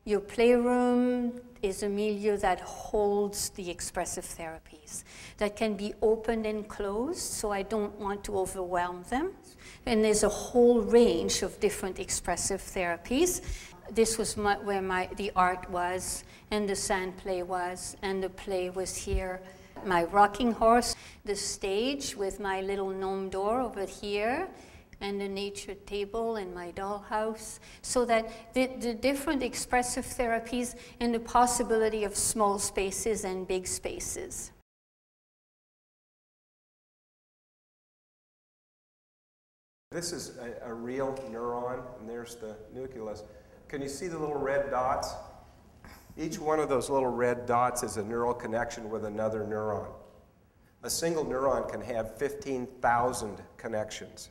Your playroom is a milieu that holds the expressive therapies, that can be opened and closed, so I don't want to overwhelm them. And there's a whole range of different expressive therapies. This was where the art was, and the sand play was, and the play was here. My rocking horse, the stage with my little gnome door over here, and the nature table and my dollhouse, so that the different expressive therapies and the possibility of small spaces and big spaces. This is a real neuron, and there's the nucleus. Can you see the little red dots? Each one of those little red dots is a neural connection with another neuron. A single neuron can have 15,000 connections.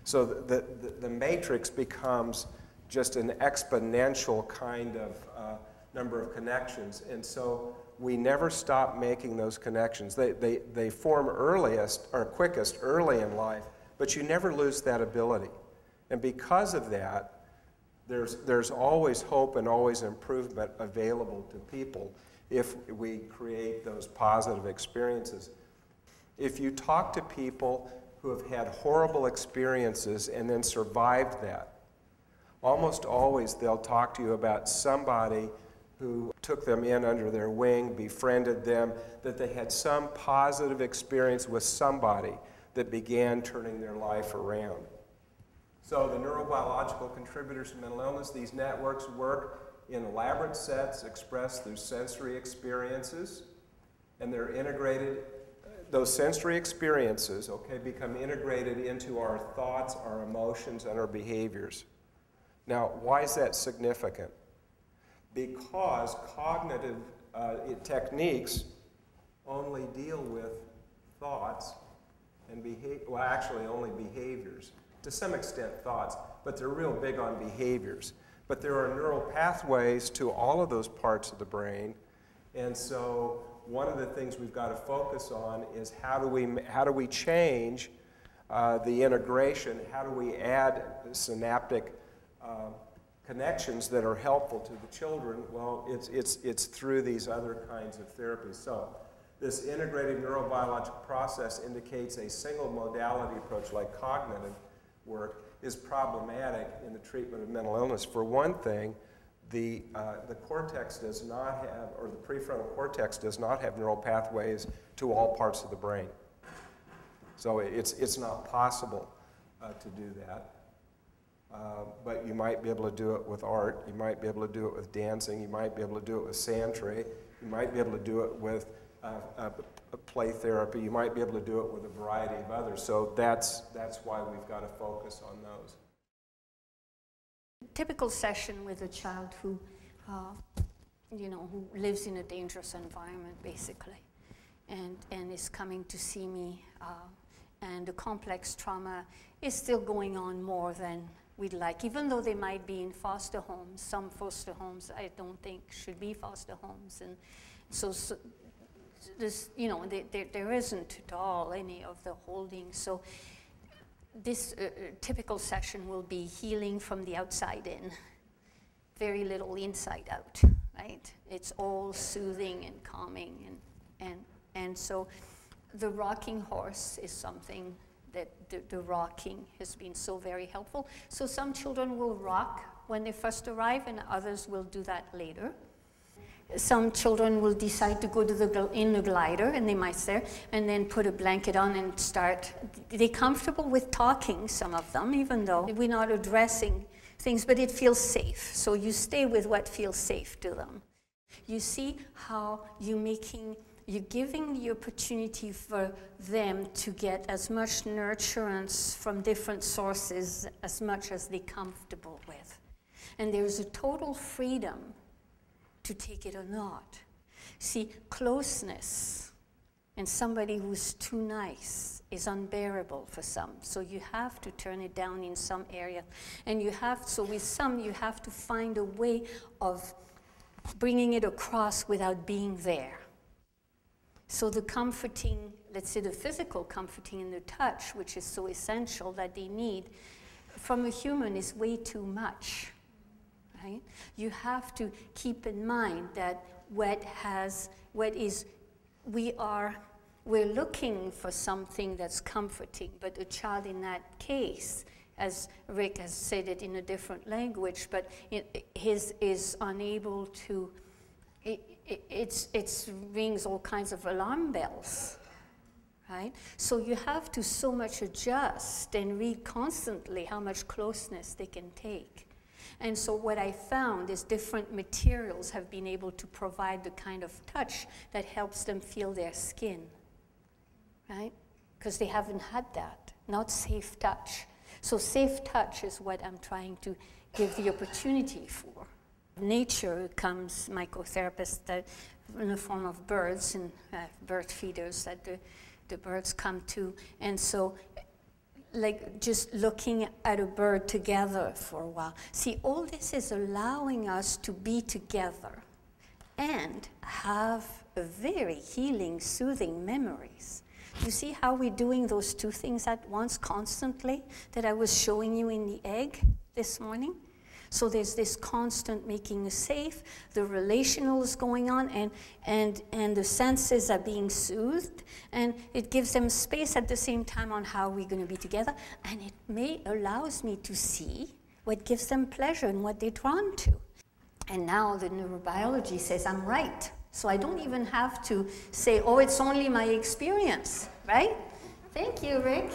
So the matrix becomes just an exponential kind of number of connections. And so we never stop making those connections. They form earliest or quickest early in life, but you never lose that ability. And because of that, there's always hope and always improvement available to people if we create those positive experiences. If you talk to people who have had horrible experiences and then survived that, almost always they'll talk to you about somebody who took them in under their wing, befriended them, that they had some positive experience with somebody that began turning their life around. So the neurobiological contributors to mental illness, these networks work in elaborate sets expressed through sensory experiences, and they're integrated. Those sensory experiences, okay, become integrated into our thoughts, our emotions, and our behaviors. Now, why is that significant? Because cognitive techniques only deal with thoughts and well, actually only behaviors. To some extent thoughts, but they're real big on behaviors. But there are neural pathways to all of those parts of the brain, and so one of the things we've got to focus on is how do we change the integration? How do we add synaptic connections that are helpful to the children? Well, it's through these other kinds of therapies. So this integrated neurobiological process indicates a single modality approach like cognitive work is problematic in the treatment of mental illness. For one thing, the cortex does not have, or the prefrontal cortex does not have neural pathways to all parts of the brain. So it's not possible to do that. But you might be able to do it with art, you might be able to do it with dancing, you might be able to do it with sand tray, you might be able to do it with play therapy, you might be able to do it with a variety of others. So that's why we've got to focus on those. Typical session with a child who, who lives in a dangerous environment, basically, and is coming to see me, and the complex trauma is still going on more than we'd like, even though they might be in foster homes. Some foster homes I don't think should be foster homes, and so this, there isn't at all any of the holding. So this typical session will be healing from the outside in, very little inside out, right? It's all soothing and calming, and so the rocking horse is something that the rocking has been so very helpful. So some children will rock when they first arrive, and others will do that later. Some children will decide to go to in the glider, and they might stare, and then put a blanket on and start. They're comfortable with talking, some of them, even though we're not addressing things, but it feels safe. So you stay with what feels safe to them. You see how you're giving the opportunity for them to get as much nurturance from different sources as much as they're comfortable with. And there's a total freedom to take it or not. See, closeness and somebody who's too nice is unbearable for some. So you have to turn it down in some area. And so with some, you have to find a way of bringing it across without being there. So the comforting, let's say the physical comforting and the touch, which is so essential that they need, from a human is way too much. right? You have to keep in mind that we're looking for something that's comforting, but a child in that case, as Rick has said it in a different language, but his is unable to, it rings all kinds of alarm bells, right? So you have to so much adjust and read constantly how much closeness they can take. And so what I found is different materials have been able to provide the kind of touch that helps them feel their skin, right? Because they haven't had that, not safe touch. So safe touch is what I'm trying to give the opportunity for. Nature comes, mycotherapists, that in the form of birds and bird feeders that the birds come to. And so like just looking at a bird together for a while. See, all this is allowing us to be together and have a very healing, soothing memories. You see how we're doing those two things at once constantly that I was showing you in the egg this morning? So there's this constant making safe, the relational is going on, and the senses are being soothed, and it gives them space at the same time on how we're going to be together, and it allows me to see what gives them pleasure and what they're drawn to. And now the neurobiology says I'm right. So I don't even have to say, oh, it's only my experience, right? Thank you, Rick.